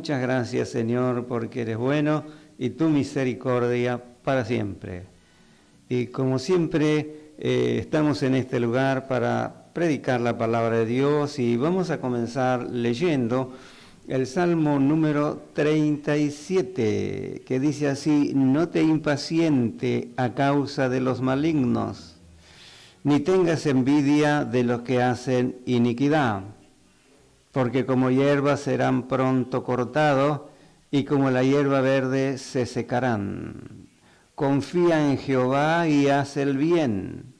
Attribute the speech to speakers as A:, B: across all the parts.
A: Muchas gracias, Señor, porque eres bueno y tu misericordia para siempre. Y como siempre, estamos en este lugar para predicar la palabra de Dios y vamos a comenzar leyendo el Salmo número 37, que dice así: no te impaciente a causa de los malignos, ni tengas envidia de los que hacen iniquidad, porque como hierba serán pronto cortados, y como la hierba verde se secarán. Confía en Jehová y haz el bien,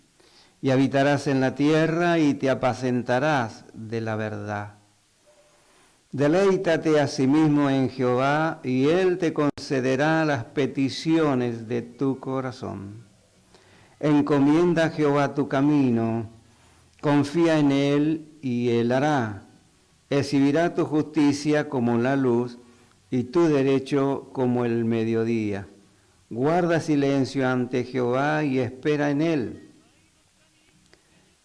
A: y habitarás en la tierra y te apacentarás de la verdad. Deleítate asimismo en Jehová, y Él te concederá las peticiones de tu corazón. Encomienda a Jehová tu camino, confía en Él y Él hará. Exhibirá tu justicia como la luz y tu derecho como el mediodía. Guarda silencio ante Jehová y espera en Él.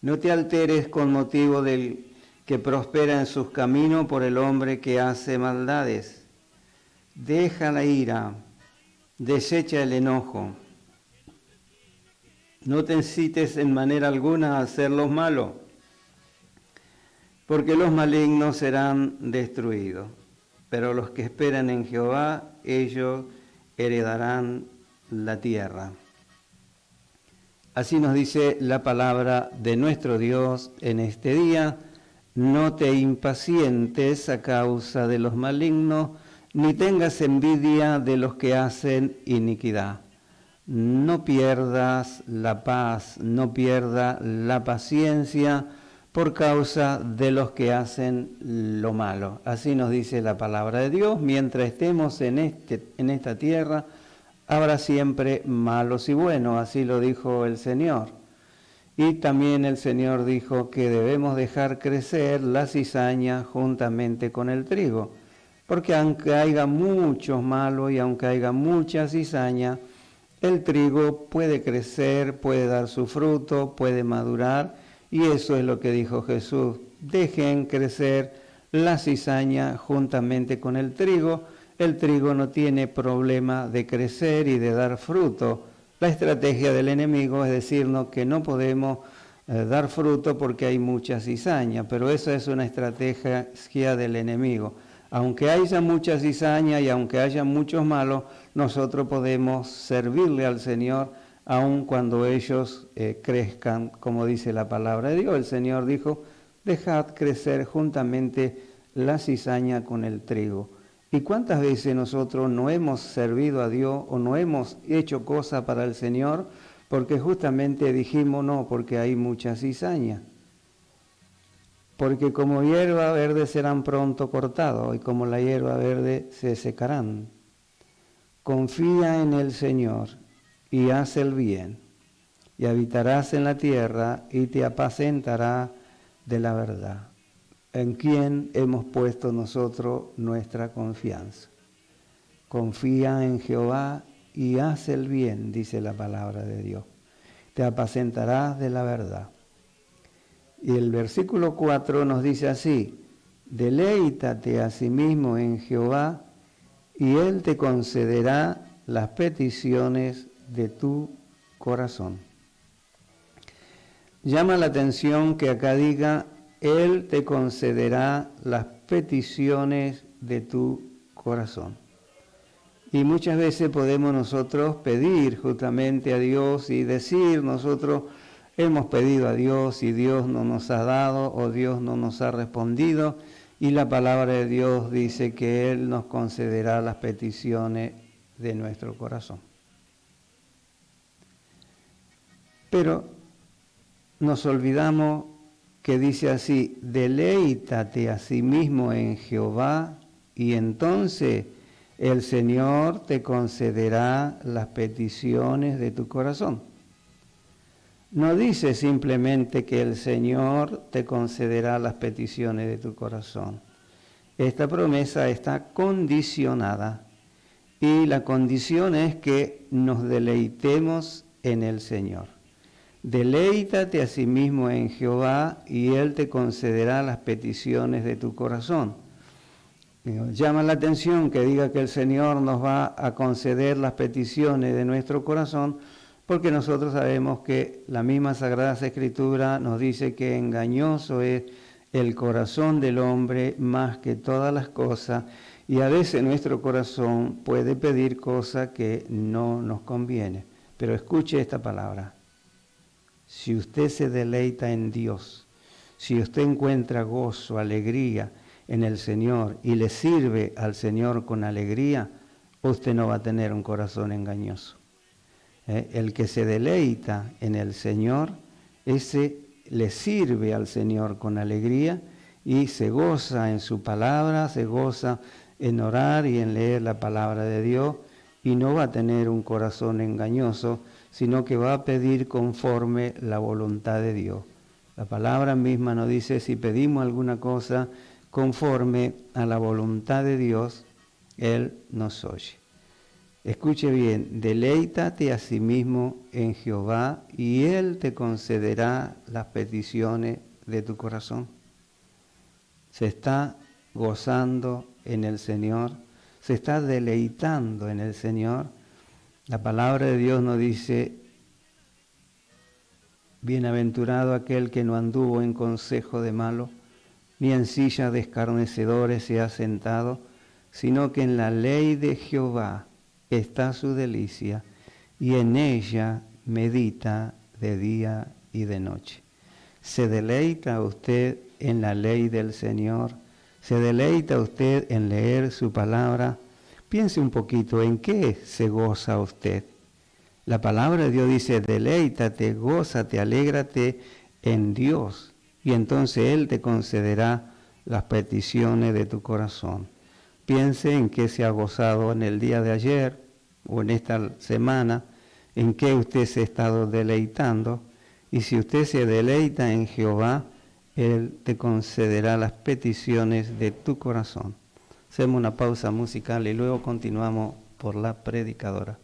A: No te alteres con motivo del que prospera en sus caminos, por el hombre que hace maldades. Deja la ira, desecha el enojo. No te incites en manera alguna a hacer lo malo, porque los malignos serán destruidos, pero los que esperan en Jehová, ellos heredarán la tierra. Así nos dice la palabra de nuestro Dios en este día. No te impacientes a causa de los malignos, ni tengas envidia de los que hacen iniquidad. No pierdas la paz, no pierdas la paciencia por causa de los que hacen lo malo. Así nos dice la palabra de Dios. Mientras estemos en esta tierra, habrá siempre malos y buenos, así lo dijo el Señor. Y también el Señor dijo que debemos dejar crecer la cizaña juntamente con el trigo, porque aunque haya muchos malos y aunque haya mucha cizaña, el trigo puede crecer, puede dar su fruto, puede madurar, y eso es lo que dijo Jesús: dejen crecer la cizaña juntamente con el trigo. El trigo no tiene problema de crecer y de dar fruto. La estrategia del enemigo es decirnos que no podemos dar fruto porque hay mucha cizaña, pero esa es una estrategia del enemigo. Aunque haya mucha cizaña y aunque haya muchos malos, nosotros podemos servirle al Señor aun cuando ellos crezcan, como dice la palabra de Dios. El Señor dijo: dejad crecer juntamente la cizaña con el trigo. ¿Y cuántas veces nosotros no hemos servido a Dios o no hemos hecho cosas para el Señor porque justamente dijimos no, porque hay mucha cizaña? Porque como hierba verde serán pronto cortados y como la hierba verde se secarán. Confía en el Señor y haz el bien, y habitarás en la tierra y te apacentarás de la verdad. ¿En quién hemos puesto nosotros nuestra confianza? Confía en Jehová y haz el bien, dice la palabra de Dios. Te apacentarás de la verdad. Y el versículo 4 nos dice así: deleítate asimismo en Jehová, y Él te concederá las peticiones de tu corazón. Llama la atención que acá diga: Él te concederá las peticiones de tu corazón. Y muchas veces podemos nosotros pedir justamente a Dios y decir: nosotros hemos pedido a Dios y Dios no nos ha dado o Dios no nos ha respondido. Y la palabra de Dios dice que Él nos concederá las peticiones de nuestro corazón. Pero nos olvidamos que dice así: deleítate asimismo en Jehová, y entonces el Señor te concederá las peticiones de tu corazón. No dice simplemente que el Señor te concederá las peticiones de tu corazón. Esta promesa está condicionada, y la condición es que nos deleitemos en el Señor. Deleítate asimismo en Jehová, y Él te concederá las peticiones de tu corazón. Llama la atención que diga que el Señor nos va a conceder las peticiones de nuestro corazón, porque nosotros sabemos que la misma Sagrada Escritura nos dice que engañoso es el corazón del hombre más que todas las cosas, y a veces nuestro corazón puede pedir cosas que no nos conviene. Pero escuche esta palabra: si usted se deleita en Dios, si usted encuentra gozo, alegría en el Señor y le sirve al Señor con alegría, usted no va a tener un corazón engañoso. El que se deleita en el Señor, ese le sirve al Señor con alegría y se goza en su palabra, se goza en orar y en leer la palabra de Dios, y no va a tener un corazón engañoso, sino que va a pedir conforme la voluntad de Dios. La palabra misma nos dice: si pedimos alguna cosa conforme a la voluntad de Dios, Él nos oye. Escuche bien: deleítate a sí mismo en Jehová y Él te concederá las peticiones de tu corazón. Se está gozando en el Señor, se está deleitando en el Señor. La palabra de Dios nos dice: bienaventurado aquel que no anduvo en consejo de malos, ni en silla de escarnecedores se ha sentado, sino que en la ley de Jehová está su delicia, y en ella medita de día y de noche. ¿Se deleita usted en la ley del Señor? ¿Se deleita usted en leer su palabra? Piense un poquito, ¿en qué se goza usted? La palabra de Dios dice: deleítate, gózate, alégrate en Dios, y entonces Él te concederá las peticiones de tu corazón. Piense en qué se ha gozado en el día de ayer o en esta semana, en qué usted se ha estado deleitando, y si usted se deleita en Jehová, Él te concederá las peticiones de tu corazón. Hacemos una pausa musical y luego continuamos por la predicadora.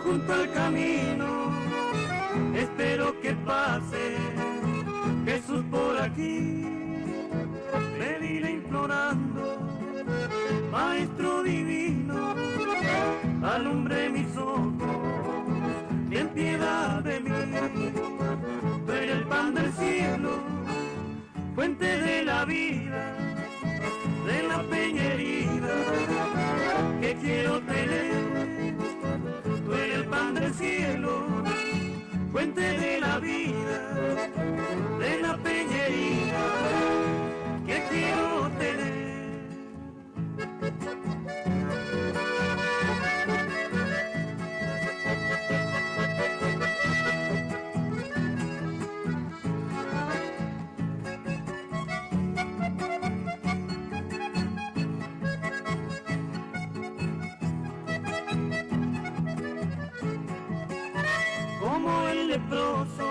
B: Junto al camino, espero que pase Jesús por aquí. Me vine implorando, Maestro divino, alumbre mis ojos, ten piedad de mí. Tú eres el pan del cielo, fuente de la vida, de la peñería que quiero tener. Tú eres el pan del cielo, fuente de la vida, de la peñería que quiero tener. Como el leproso,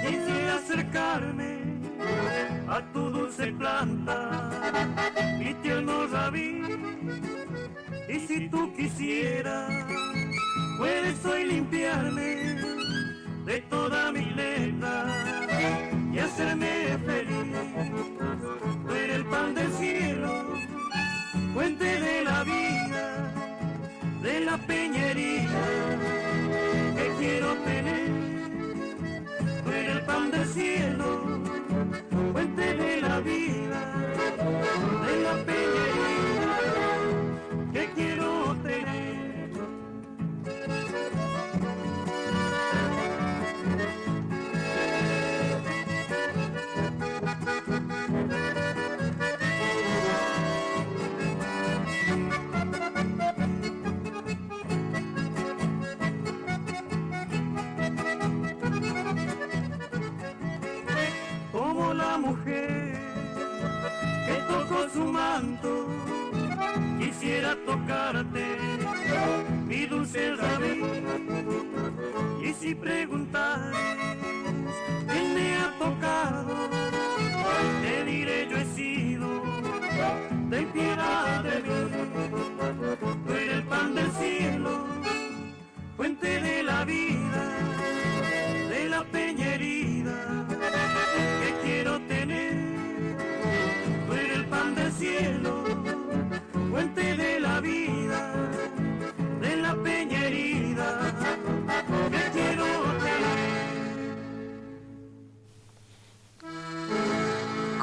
B: quisiera acercarme a tu dulce planta, mi tierno rabí. Y si tú quisieras, puedes hoy limpiarme de toda mi letra y hacerme feliz. Tú eres el pan del cielo, fuente de la vida, de la peñería que quiero tener. Tú eres el pan del cielo, fuente de la vida, de la peñería que quiero tener. Como la mujer que tocó a tocarte, mi dulce Rabí. Y si preguntares quién me ha tocado, te diré yo he sido, ten piedad de mí. Tú eres el pan del cielo, fuente de la vida, de la peña herida que quiero tener. Tú eres el pan del cielo, fuente de la vida, de la peña herida que quiero tener.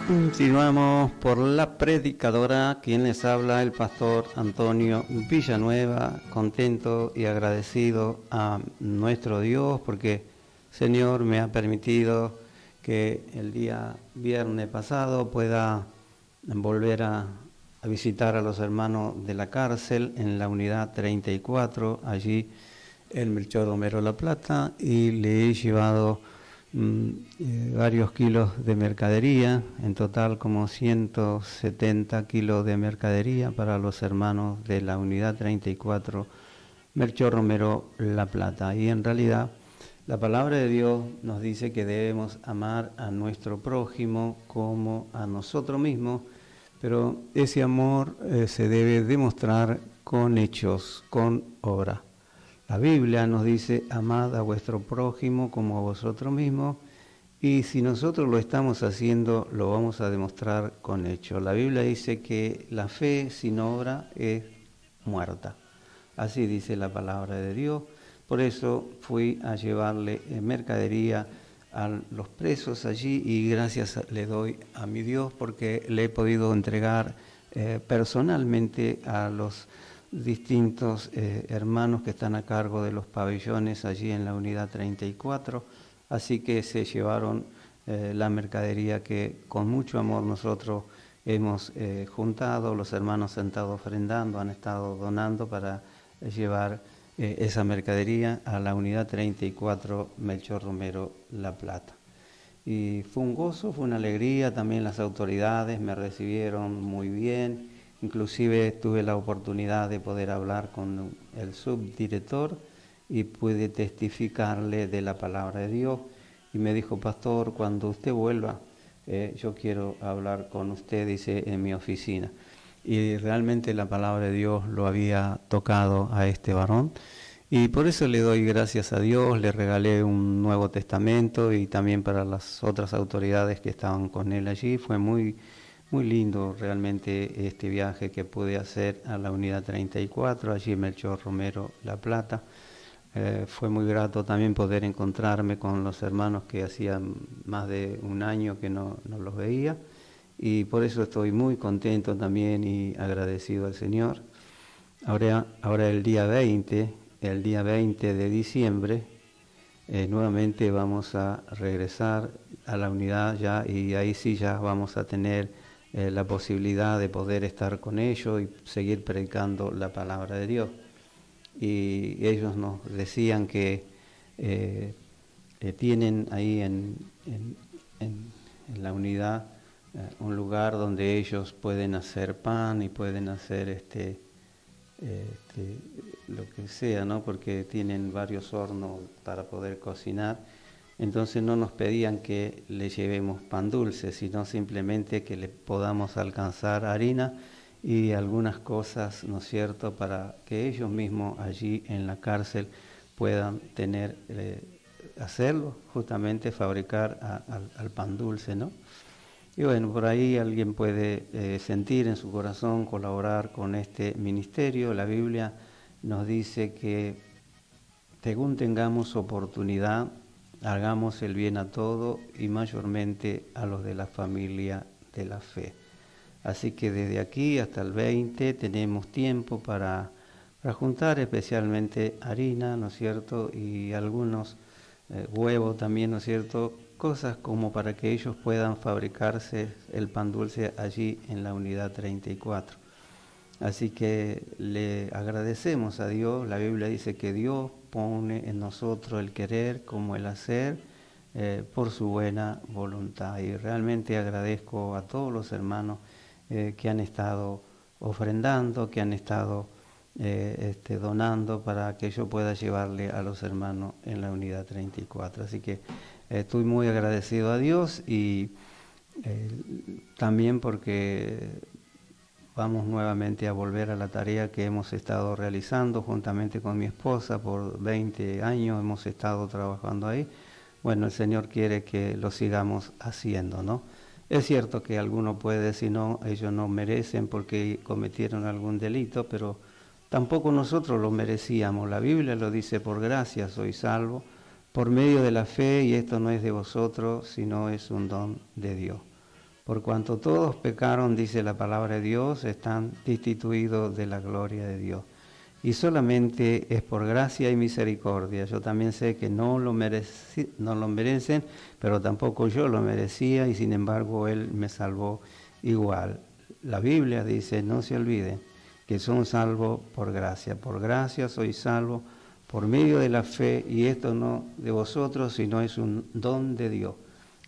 A: Continuamos por la predicadora, quien les habla, el pastor Antonio Villanueva, contento y agradecido a nuestro Dios porque Señor me ha permitido que el día viernes pasado pueda volver a visitar a los hermanos de la cárcel en la unidad 34, allí en Melchor Romero La Plata, y le he llevado varios kilos de mercadería, en total como 170 kilos de mercadería para los hermanos de la unidad 34, Melchor Romero La Plata. Y en realidad la palabra de Dios nos dice que debemos amar a nuestro prójimo como a nosotros mismos, pero ese amor se debe demostrar con hechos, con obra. La Biblia nos dice, amad a vuestro prójimo como a vosotros mismos, y si nosotros lo estamos haciendo, lo vamos a demostrar con hechos. La Biblia dice que la fe sin obra es muerta. Así dice la palabra de Dios. Por eso fui a llevarle mercadería a los presos allí y gracias le doy a mi Dios porque le he podido entregar personalmente a los distintos hermanos que están a cargo de los pabellones allí en la unidad 34, así que se llevaron la mercadería que con mucho amor nosotros hemos juntado, los hermanos sentados ofrendando, han estado donando para llevar esa mercadería a la unidad 34 Melchor Romero La Plata. Y fue un gozo, fue una alegría, también las autoridades me recibieron muy bien. Inclusive tuve la oportunidad de poder hablar con el subdirector y pude testificarle de la palabra de Dios. Y me dijo, pastor, cuando usted vuelva, yo quiero hablar con usted, dice, en mi oficina. Y realmente la palabra de Dios lo había tocado a este varón. Y por eso le doy gracias a Dios, le regalé un Nuevo Testamento y también para las otras autoridades que estaban con él allí. Fue muy lindo realmente este viaje que pude hacer a la unidad 34, allí en Melchor Romero La Plata. Fue muy grato también poder encontrarme con los hermanos que hacían más de un año que no los veía. Y por eso estoy muy contento también y agradecido al Señor. Ahora el día 20 de diciembre, nuevamente vamos a regresar a la unidad ya y ahí sí ya vamos a tener la posibilidad de poder estar con ellos y seguir predicando la palabra de Dios. Y ellos nos decían que tienen ahí en la unidad un lugar donde ellos pueden hacer pan y pueden hacer lo que sea, ¿no? Porque tienen varios hornos para poder cocinar. Entonces no nos pedían que le llevemos pan dulce, sino simplemente que le podamos alcanzar harina y algunas cosas, ¿no es cierto?, para que ellos mismos allí en la cárcel puedan tener, hacerlo, justamente fabricar al pan dulce, ¿no? Y bueno, por ahí alguien puede sentir en su corazón colaborar con este ministerio. La Biblia nos dice que según tengamos oportunidad, hagamos el bien a todos y mayormente a los de la familia de la fe. Así que desde aquí hasta el 20 tenemos tiempo para juntar especialmente harina, ¿no es cierto? Y algunos huevos también, ¿no es cierto? Cosas como para que ellos puedan fabricarse el pan dulce allí en la unidad 34. Así que le agradecemos a Dios. La Biblia dice que Dios pone en nosotros el querer como el hacer por su buena voluntad. Y realmente agradezco a todos los hermanos que han estado ofrendando, que han estado donando para que yo pueda llevarle a los hermanos en la unidad 34. Así que estoy muy agradecido a Dios y también porque vamos nuevamente a volver a la tarea que hemos estado realizando juntamente con mi esposa. Por 20 años hemos estado trabajando ahí. Bueno, el Señor quiere que lo sigamos haciendo, ¿no? Es cierto que alguno puede decir, no, ellos no merecen porque cometieron algún delito, pero tampoco nosotros lo merecíamos. La Biblia lo dice, por gracia soy salvo, por medio de la fe, y esto no es de vosotros, sino es un don de Dios. Por cuanto todos pecaron, dice la palabra de Dios, están destituidos de la gloria de Dios. Y solamente es por gracia y misericordia. Yo también sé que no lo merecen, pero tampoco yo lo merecía, y sin embargo Él me salvó igual. La Biblia dice, no se olviden, que son salvos por gracia. Por gracia soy salvo, por medio de la fe, y esto no de vosotros, sino es un don de Dios.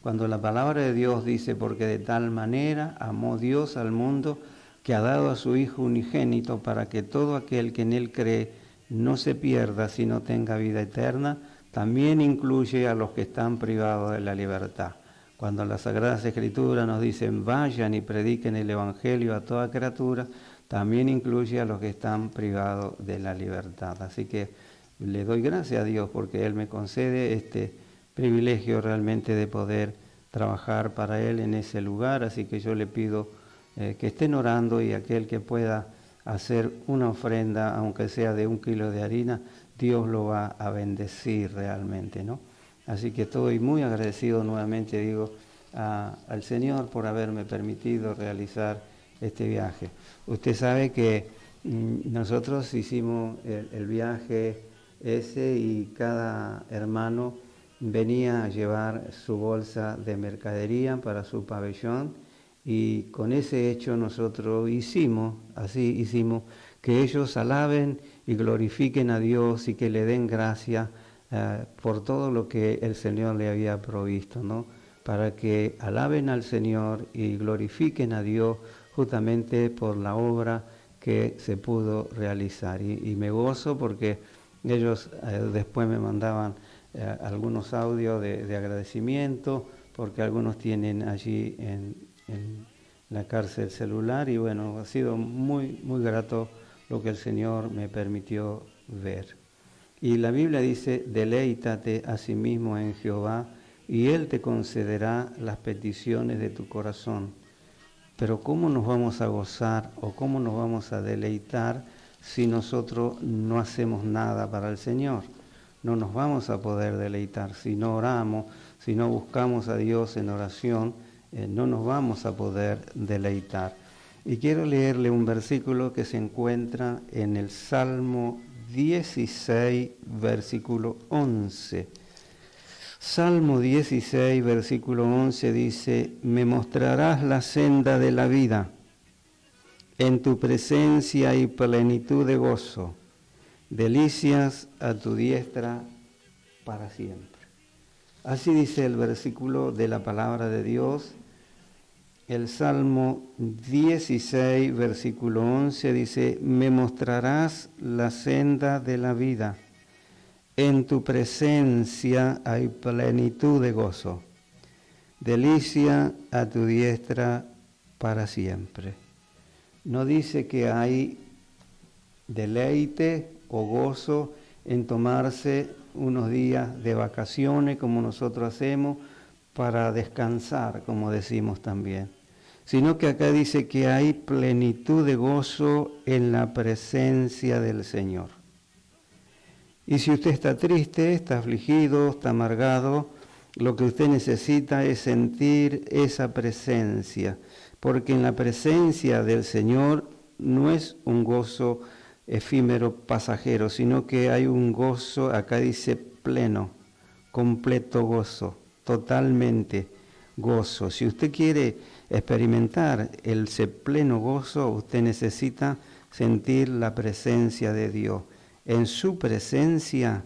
A: Cuando la palabra de Dios dice, porque de tal manera amó Dios al mundo, que ha dado a su Hijo unigénito, para que todo aquel que en Él cree no se pierda, sino tenga vida eterna, también incluye a los que están privados de la libertad. Cuando las Sagradas Escrituras nos dicen, vayan y prediquen el Evangelio a toda criatura, también incluye a los que están privados de la libertad. Así que le doy gracias a Dios porque Él me concede este privilegio realmente de poder trabajar para Él en ese lugar. Así que yo le pido que estén orando, y aquel que pueda hacer una ofrenda, aunque sea de 1 kilo de harina, Dios lo va a bendecir realmente, ¿no? Así que estoy muy agradecido nuevamente, digo, al Señor por haberme permitido realizar este viaje. Usted sabe que nosotros hicimos el viaje ese, y cada hermano venía a llevar su bolsa de mercadería para su pabellón, y con ese hecho nosotros hicimos que ellos alaben y glorifiquen a Dios y que le den gracias por todo lo que el Señor le había provisto, ¿no? Para que alaben al Señor y glorifiquen a Dios justamente por la obra que se pudo realizar. Y me gozo porque ellos después me mandaban algunos audios de agradecimiento, porque algunos tienen allí en la cárcel celular, y bueno, ha sido muy, muy grato lo que el Señor me permitió ver. Y la Biblia dice, deleítate a sí mismo en Jehová, y Él te concederá las peticiones de tu corazón. Pero ¿cómo nos vamos a gozar o cómo nos vamos a deleitar si nosotros no hacemos nada para el Señor? No nos vamos a poder deleitar. Si no oramos, si no buscamos a Dios en oración, no nos vamos a poder deleitar. Y quiero leerle un versículo que se encuentra en el Salmo 16, versículo 11. Salmo 16, versículo 11 dice, me mostrarás la senda de la vida, en tu presencia hay plenitud de gozo, delicias a tu diestra para siempre. Así dice el versículo de la palabra de Dios. El Salmo 16, versículo 11 dice, me mostrarás la senda de la vida, en tu presencia hay plenitud de gozo, delicia a tu diestra para siempre. No dice que hay deleite o gozo en tomarse unos días de vacaciones como nosotros hacemos para descansar, como decimos también, sino que acá dice que hay plenitud de gozo en la presencia del Señor. Y si usted está triste, está afligido, está amargado, lo que usted necesita es sentir esa presencia, porque en la presencia del Señor no es un gozo efímero, pasajero, sino que hay un gozo, acá dice pleno, completo gozo, totalmente gozo. Si usted quiere experimentar ese pleno gozo, usted necesita sentir la presencia de Dios. En su presencia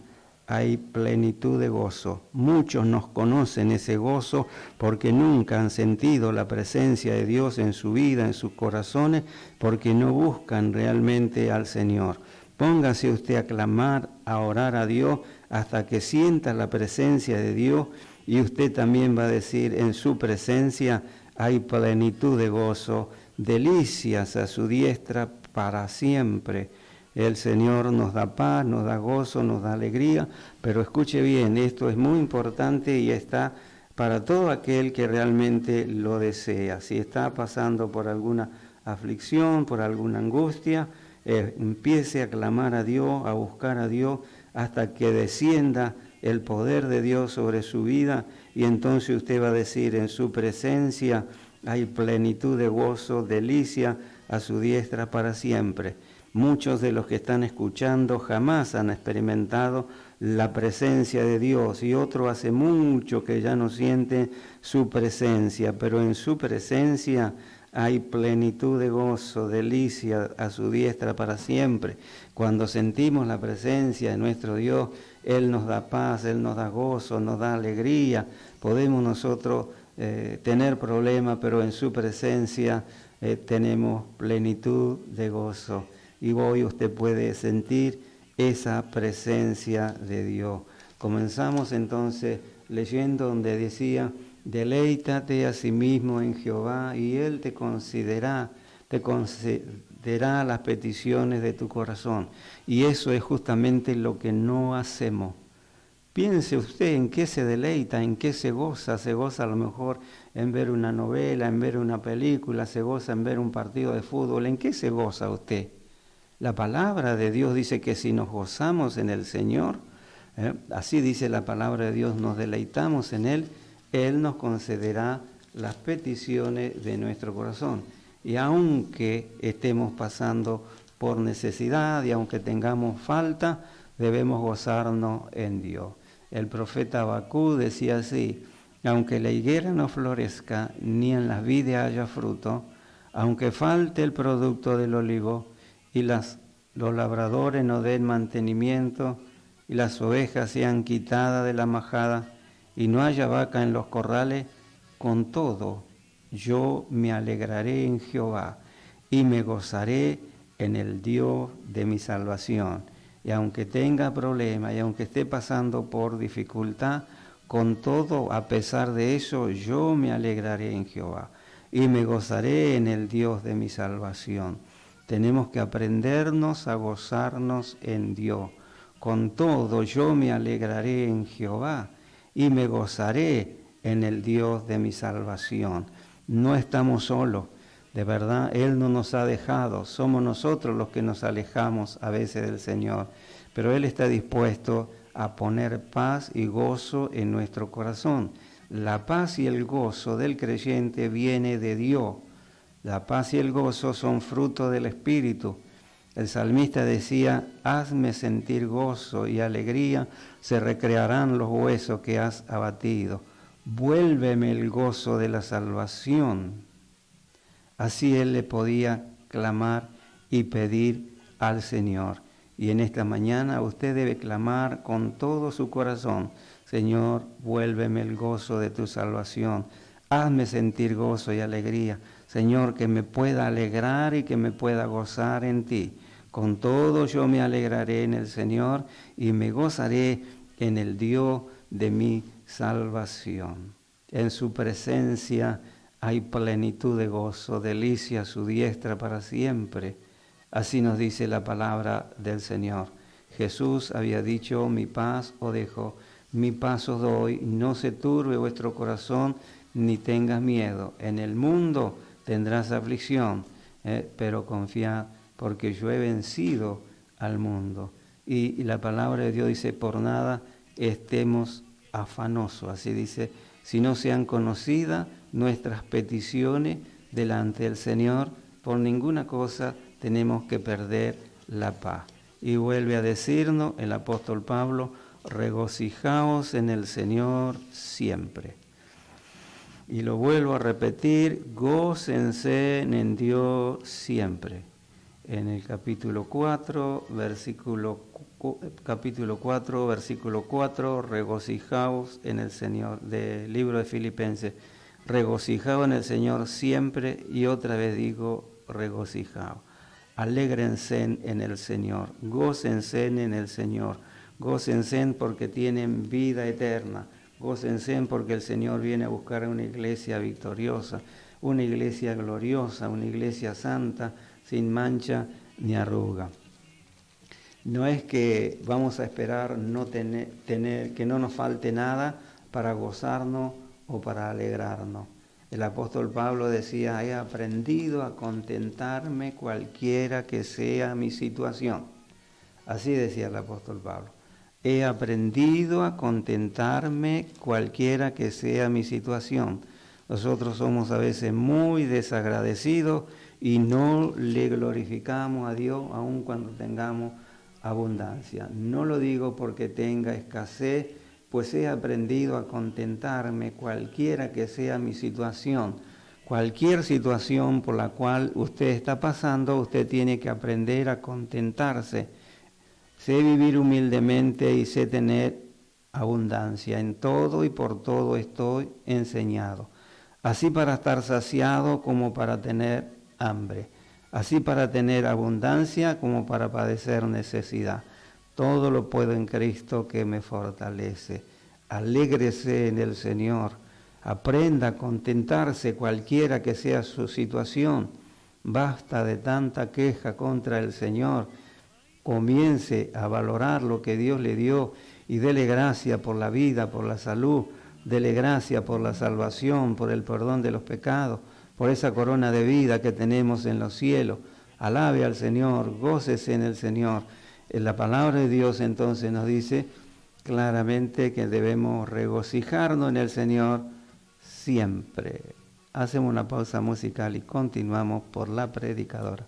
A: hay plenitud de gozo. Muchos nos conocen ese gozo porque nunca han sentido la presencia de Dios en su vida, en sus corazones, porque no buscan realmente al Señor. Póngase usted a clamar, a orar a Dios hasta que sienta la presencia de Dios, y usted también va a decir: en su presencia hay plenitud de gozo, delicias a su diestra para siempre. El Señor nos da paz, nos da gozo, nos da alegría, pero escuche bien, esto es muy importante y está para todo aquel que realmente lo desea. Si está pasando por alguna aflicción, por alguna angustia, empiece a clamar a Dios, a buscar a Dios, hasta que descienda el poder de Dios sobre su vida, y entonces usted va a decir: en su presencia hay plenitud de gozo, delicia a su diestra para siempre. Muchos de los que están escuchando jamás han experimentado la presencia de Dios, y otros hace mucho que ya no sienten su presencia, pero en su presencia hay plenitud de gozo, delicia a su diestra para siempre. Cuando sentimos la presencia de nuestro Dios, Él nos da paz, Él nos da gozo, nos da alegría. Podemos nosotros tener problemas, pero en su presencia tenemos plenitud de gozo. Y hoy usted puede sentir esa presencia de Dios. Comenzamos entonces leyendo donde decía: deleítate a sí mismo en Jehová, y Él te concederá las peticiones de tu corazón. Y eso es justamente lo que no hacemos. Piense usted en qué se deleita, en qué se goza a lo mejor en ver una novela, en ver una película, se goza en ver un partido de fútbol. ¿En qué se goza usted? La palabra de Dios dice que si nos gozamos en el Señor, así dice la palabra de Dios, nos deleitamos en Él, Él nos concederá las peticiones de nuestro corazón. Y aunque estemos pasando por necesidad y aunque tengamos falta, debemos gozarnos en Dios. El profeta Habacuc decía así: aunque la higuera no florezca, ni en las vides haya fruto, aunque falte el producto del olivo, y los labradores no den mantenimiento, y las ovejas sean quitadas de la majada, y no haya vaca en los corrales, con todo yo me alegraré en Jehová, y me gozaré en el Dios de mi salvación. Y aunque tenga problemas, y aunque esté pasando por dificultad, con todo, a pesar de eso, yo me alegraré en Jehová, y me gozaré en el Dios de mi salvación. Tenemos que aprendernos a gozarnos en Dios. Con todo, yo me alegraré en Jehová, y me gozaré en el Dios de mi salvación. No estamos solos, de verdad, Él no nos ha dejado, somos nosotros los que nos alejamos a veces del Señor, pero Él está dispuesto a poner paz y gozo en nuestro corazón. La paz y el gozo del creyente viene de Dios. La paz y el gozo son fruto del Espíritu. El salmista decía: hazme sentir gozo y alegría, se recrearán los huesos que has abatido. Vuélveme el gozo de la salvación. Así él le podía clamar y pedir al Señor. Y en esta mañana usted debe clamar con todo su corazón: Señor, vuélveme el gozo de tu salvación. Hazme sentir gozo y alegría. Señor, que me pueda alegrar y que me pueda gozar en ti. Con todo yo me alegraré en el Señor y me gozaré en el Dios de mi salvación. En su presencia hay plenitud de gozo, delicia a su diestra para siempre. Así nos dice la palabra del Señor. Jesús había dicho: mi paz os dejo, mi paz os doy, no se turbe vuestro corazón, ni tengas miedo. En el mundo tendrás aflicción, pero confiad, porque yo he vencido al mundo. Y la palabra de Dios dice: por nada estemos afanosos. Así dice: si no sean conocidas nuestras peticiones delante del Señor, por ninguna cosa tenemos que perder la paz. Y vuelve a decirnos el apóstol Pablo: regocijaos en el Señor siempre. Y lo vuelvo a repetir: gócense en Dios siempre. En el capítulo 4, versículo capítulo 4, versículo 4, regocijaos en el Señor, del libro de Filipenses. Regocijaos en el Señor siempre, y otra vez digo, regocijaos. Alégrense en el Señor, gócense en el Señor, gócense porque tienen vida eterna, gócense porque el Señor viene a buscar una iglesia victoriosa, una iglesia gloriosa, una iglesia santa, sin mancha ni arruga. No es que vamos a esperar no tener que no nos falte nada para gozarnos o para alegrarnos. El apóstol Pablo decía, he aprendido a contentarme cualquiera que sea mi situación. Así decía el apóstol Pablo. He aprendido a contentarme cualquiera que sea mi situación. Nosotros somos a veces muy desagradecidos y no le glorificamos a Dios aun cuando tengamos abundancia. No lo digo porque tenga escasez, pues he aprendido a contentarme cualquiera que sea mi situación. Cualquier situación por la cual usted está pasando, usted tiene que aprender a contentarse. Sé vivir humildemente y sé tener abundancia. En todo y por todo estoy enseñado. Así para estar saciado como para tener hambre. Así para tener abundancia como para padecer necesidad. Todo lo puedo en Cristo que me fortalece. Alégrese en el Señor. Aprenda a contentarse cualquiera que sea su situación. Basta de tanta queja contra el Señor. Comience a valorar lo que Dios le dio y dele gracia por la vida, por la salud. Dele gracia por la salvación, por el perdón de los pecados, por esa corona de vida que tenemos en los cielos. Alabe al Señor, gócese en el Señor. La palabra de Dios entonces nos dice claramente que debemos regocijarnos en el Señor siempre. Hacemos una pausa musical y continuamos por la predicadora.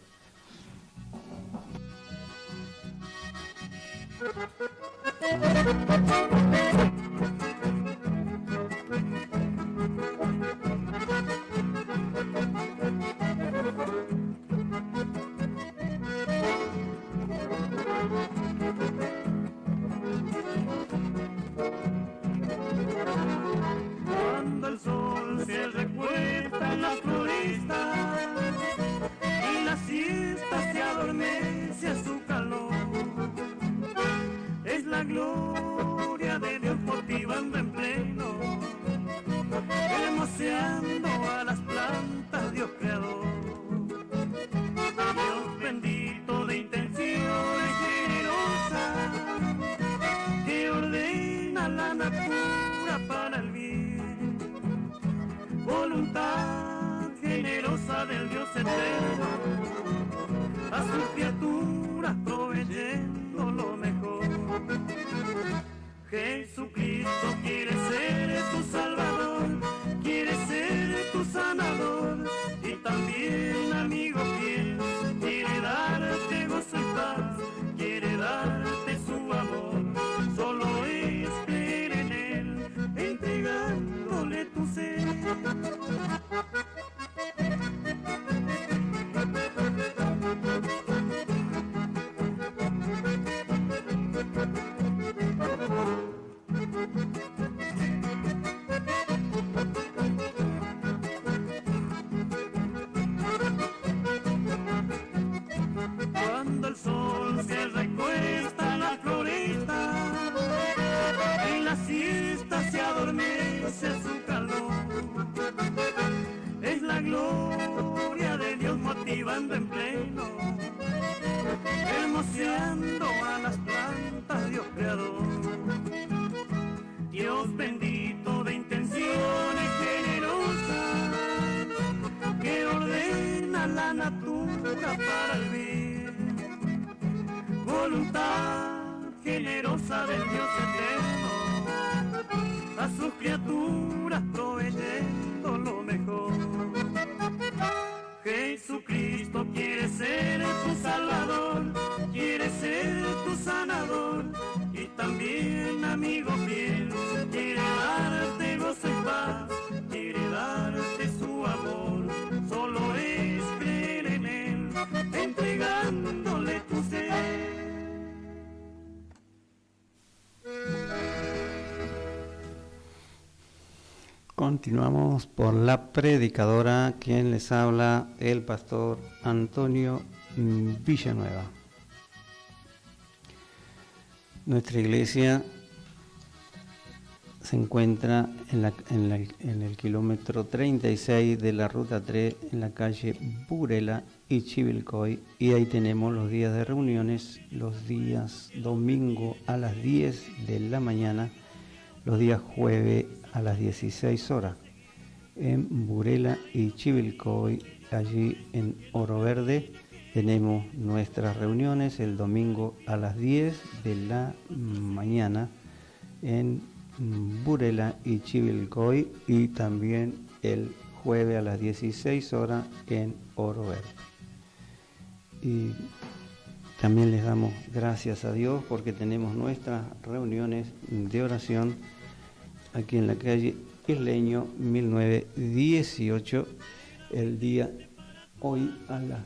B: Cuando el sol se recuesta en la floresta y la siesta se adormece a su calor, es la gloria de Dios motivando en pleno, hermoseando a las plantas, Dios creador. Dios bendito de intenciones generosas, que ordena la natura para el bien, voluntad generosa del Dios eterno, a sus criaturas proveyendo lo mejor. Jesucristo quiere ser tu Salvador, quiere ser tu sanador, y también amigo fiel, quiere darte gozo y paz, quiere darte su amor. Solo es creer en Él, entregándole tu ser. Cuando el sol se recuesta en la floresta y la siesta se adormece a su calor, es la gloria de Dios motivando en pleno, hermoseando a las plantas, Dios creador. Dios bendito de intenciones generosas, que ordena la natura para el bien, voluntad generosa del Dios eterno, a sus criaturas proveyendo lo mejor. Jesucristo quiere ser tu Salvador, quiere ser tu sanador, y también amigo fiel, quiere darte gozo y paz, quiere darte su amor. Solo es creer en Él, entregándole tu ser.
A: Continuamos por la predicadora, quien les habla, el pastor Antonio Villanueva. Nuestra iglesia se encuentra en el kilómetro 36 de la ruta 3, en la calle Burela y Chivilcoy, y ahí tenemos los días de reuniones, los días domingo a las 10 de la mañana, los días jueves a las 16 horas, en Burela y Chivilcoy, allí en Oro Verde. Tenemos nuestras reuniones el domingo a las 10 de la mañana en Burela y Chivilcoy, y también el jueves a las 16 horas en Oro Verde. Y también les damos gracias a Dios porque tenemos nuestras reuniones de oración aquí en la calle Isleño 1918. El día hoy a las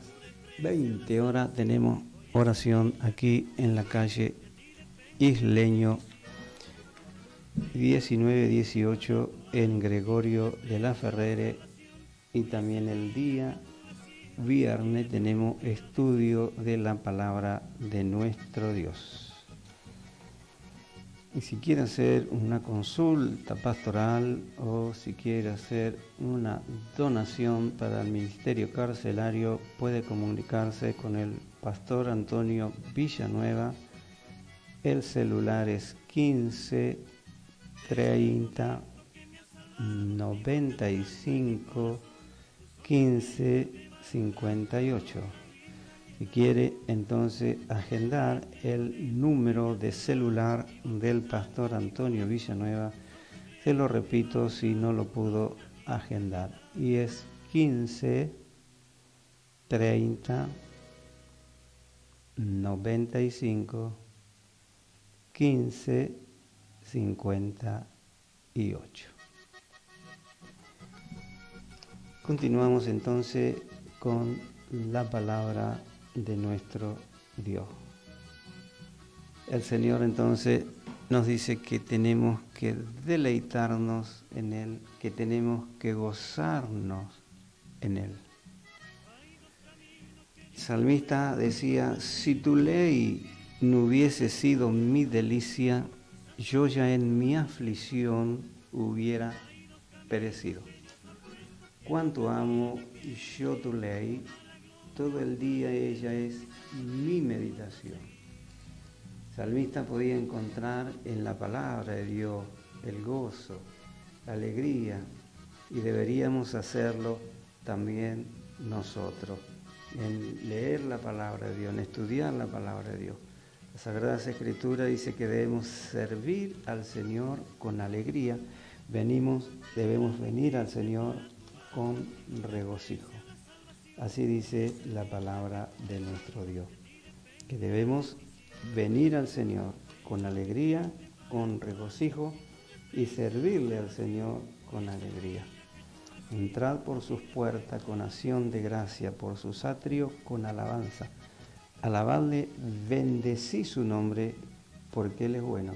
A: 20 horas tenemos oración aquí en la calle Isleño 1918 en Gregorio de la Ferrere, y también el día viernes tenemos estudio de la palabra de nuestro Dios. Y si quiere hacer una consulta pastoral o si quiere hacer una donación para el ministerio carcelario, puede comunicarse con el pastor Antonio Villanueva. El celular es 15 30 95 15 58. Si quiere entonces agendar el número de celular del pastor Antonio Villanueva, se lo repito si no lo pudo agendar, y es 15 30 95 15 58. Continuamos entonces con la palabra de nuestro Dios. El Señor entonces nos dice que tenemos que deleitarnos en Él, que tenemos que gozarnos en Él. El salmista decía: si tu ley no hubiese sido mi delicia, yo ya en mi aflicción hubiera perecido. Cuánto amo yo tu ley, todo el día ella es mi meditación. El salmista podía encontrar en la palabra de Dios el gozo, la alegría, y deberíamos hacerlo también nosotros, en leer la palabra de Dios, en estudiar la palabra de Dios. La Sagrada Escritura dice que debemos servir al Señor con alegría, debemos venir al Señor con regocijo. Así dice la palabra de nuestro Dios, que debemos venir al Señor con alegría, con regocijo, y servirle al Señor con alegría. Entrad por sus puertas con acción de gracia, por sus atrios con alabanza. Alabadle, bendecí su nombre, porque Él es bueno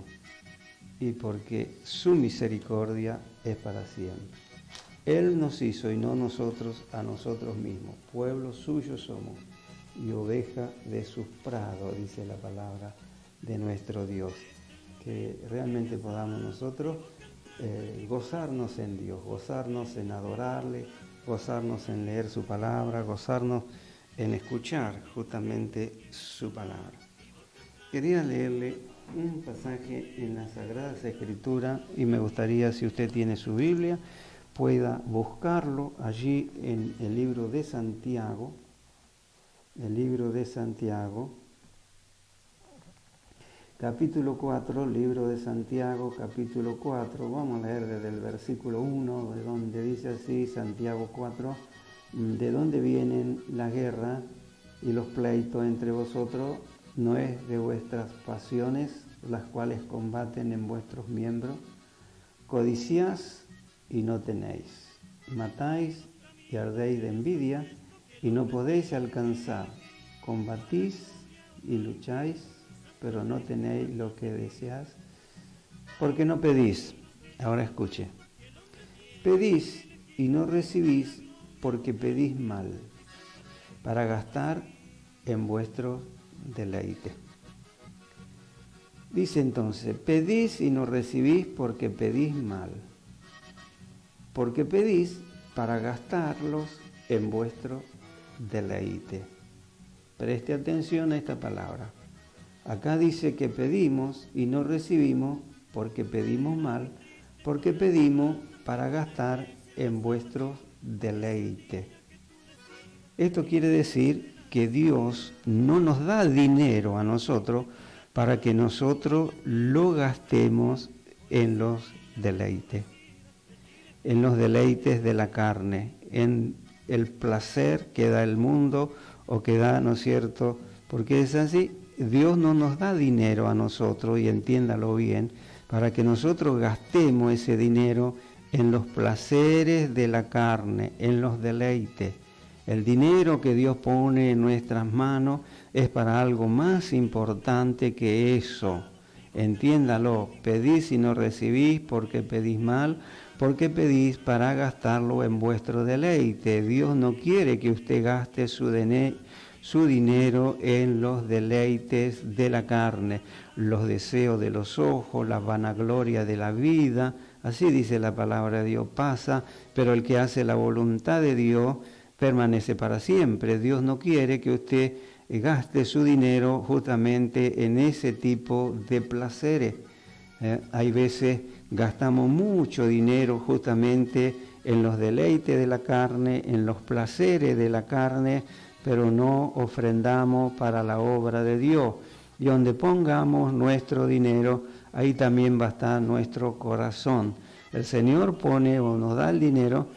A: y porque su misericordia es para siempre. Él nos hizo y no nosotros a nosotros mismos. Pueblo suyo somos y oveja de sus prados, dice la palabra de nuestro Dios. Que realmente podamos nosotros gozarnos en Dios, gozarnos en adorarle, gozarnos en leer su palabra, gozarnos en escuchar justamente su palabra. Quería leerle un pasaje en las Sagradas Escrituras y me gustaría, si usted tiene su Biblia, pueda buscarlo allí en el libro de Santiago, capítulo 4, libro de Santiago, capítulo 4, vamos a leer desde el versículo 1, de donde dice así, Santiago 4, de dónde vienen la guerra y los pleitos entre vosotros, no es de vuestras pasiones, las cuales combaten en vuestros miembros. Codiciáis y no tenéis, matáis y ardéis de envidia y no podéis alcanzar, combatís y lucháis, pero no tenéis lo que deseáis, porque no pedís. Ahora escuche. Pedís y no recibís porque pedís mal, para gastar en vuestro deleite. Dice entonces, pedís y no recibís porque pedís mal, porque pedís para gastarlos en vuestro deleite. Preste atención a esta palabra. Acá dice que pedimos y no recibimos porque pedimos mal, porque pedimos para gastar en vuestro deleite. Esto quiere decir que Dios no nos da dinero a nosotros para que nosotros lo gastemos en los deleites de la carne, en el placer que da el mundo o que da, ¿no es cierto? Porque es así, Dios no nos da dinero a nosotros, y entiéndalo bien, para que nosotros gastemos ese dinero en los placeres de la carne, en los deleites. El dinero que Dios pone en nuestras manos es para algo más importante que eso. Entiéndalo, pedís y no recibís porque pedís mal, porque pedís para gastarlo en vuestro deleite. Dios no quiere que usted gaste su dinero en los deleites de la carne, los deseos de los ojos, la vanagloria de la vida. Así dice la palabra de Dios, pasa, pero el que hace la voluntad de Dios permanece para siempre. Dios no quiere que usted gaste su dinero justamente en ese tipo de placeres. Hay veces gastamos mucho dinero justamente en los deleites de la carne, en los placeres de la carne, pero no ofrendamos para la obra de Dios. Y donde pongamos nuestro dinero, ahí también va a estar nuestro corazón. El Señor pone o nos da el dinero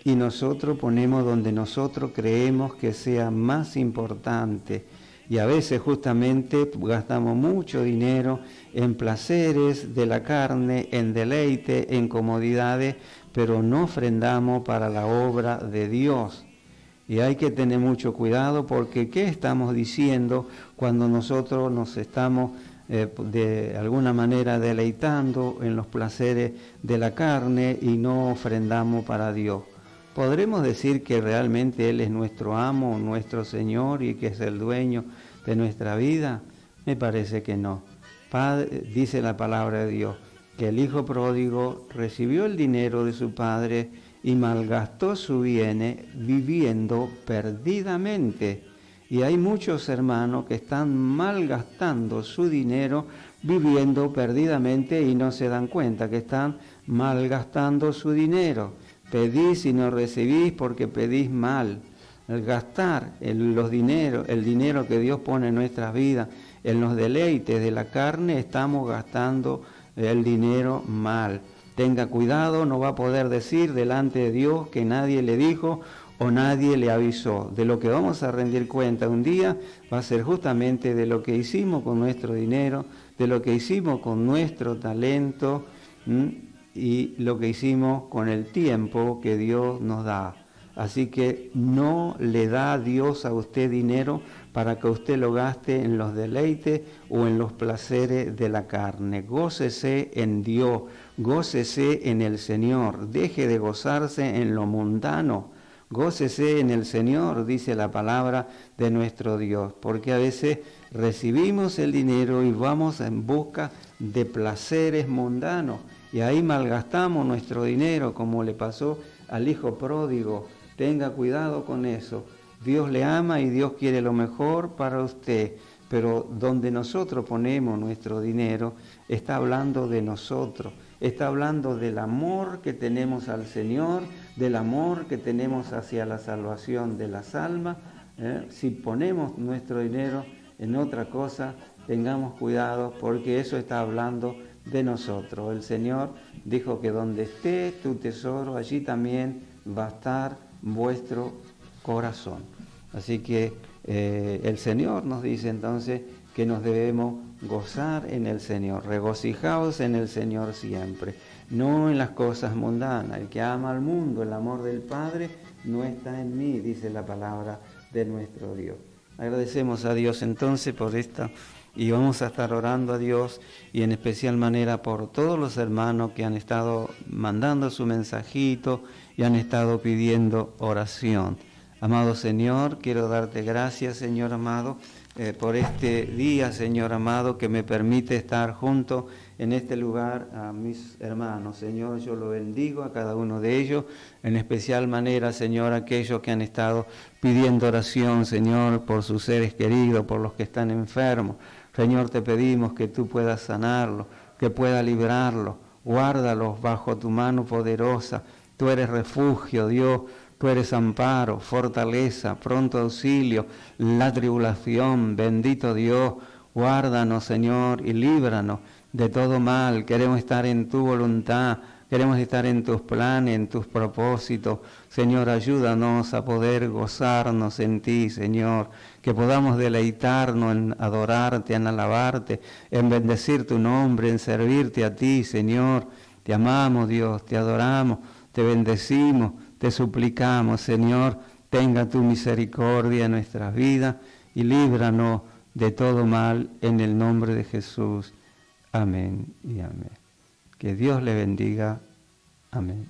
A: y nosotros ponemos donde nosotros creemos que sea más importante. Y a veces justamente gastamos mucho dinero en placeres de la carne, en deleite, en comodidades, pero no ofrendamos para la obra de Dios. Y hay que tener mucho cuidado porque ¿qué estamos diciendo cuando nosotros nos estamos de alguna manera deleitando en los placeres de la carne y no ofrendamos para Dios? ¿Podremos decir que realmente Él es nuestro amo, nuestro Señor y que es el dueño de nuestra vida? Me parece que no. Dice la palabra de Dios que el hijo pródigo recibió el dinero de su padre y malgastó su bien viviendo perdidamente. Y hay muchos hermanos que están malgastando su dinero viviendo perdidamente y no se dan cuenta que están malgastando su dinero. Pedís y no recibís porque pedís mal. El gastar el dinero que Dios pone en nuestras vidas, en los deleites de la carne, estamos gastando el dinero mal. Tenga cuidado, no va a poder decir delante de Dios que nadie le dijo o nadie le avisó. De lo que vamos a rendir cuenta un día va a ser justamente de lo que hicimos con nuestro dinero, de lo que hicimos con nuestro talento y lo que hicimos con el tiempo que Dios nos da. Así que no le da Dios a usted dinero para que usted lo gaste en los deleites o en los placeres de la carne. Gócese en Dios, gócese en el Señor, deje de gozarse en lo mundano. Gócese en el Señor, dice la palabra de nuestro Dios, porque a veces recibimos el dinero y vamos en busca de placeres mundanos y ahí malgastamos nuestro dinero como le pasó al hijo pródigo. Tenga cuidado con eso. Dios le ama y Dios quiere lo mejor para usted, pero donde nosotros ponemos nuestro dinero está hablando de nosotros, está hablando del amor que tenemos al Señor, del amor que tenemos hacia la salvación de las almas. Si ponemos nuestro dinero en otra cosa, tengamos cuidado porque eso está hablando de nosotros. El Señor dijo que donde esté tu tesoro, allí también va a estar vuestro corazón. Así que el Señor nos dice entonces que nos debemos gozar en el Señor, regocijaos en el Señor siempre, no en las cosas mundanas. El que ama al mundo, el amor del Padre no está en mí, dice la palabra de nuestro Dios. Agradecemos a Dios entonces por esta y vamos a estar orando a Dios y en especial manera por todos los hermanos que han estado mandando su mensajito y han estado pidiendo oración. Amado Señor, quiero darte gracias, Señor amado, por este día, Señor amado, que me permite estar junto en este lugar a mis hermanos. Señor, yo lo bendigo a cada uno de ellos, en especial manera, Señor, aquellos que han estado pidiendo oración, Señor, por sus seres queridos, por los que están enfermos. Señor, te pedimos que tú puedas sanarlos, que puedas librarlos, guárdalos bajo tu mano poderosa. Tú eres refugio, Dios. Tú eres amparo, fortaleza, pronto auxilio, la tribulación. Bendito Dios, guárdanos, Señor, y líbranos de todo mal. Queremos estar en tu voluntad, queremos estar en tus planes, en tus propósitos. Señor, ayúdanos a poder gozarnos en ti, Señor, que podamos deleitarnos en adorarte, en alabarte, en bendecir tu nombre, en servirte a ti, Señor. Te amamos, Dios, te adoramos, te bendecimos. Te suplicamos, Señor, tenga tu misericordia en nuestras vidas y líbranos de todo mal en el nombre de Jesús. Amén y amén. Que Dios le bendiga. Amén.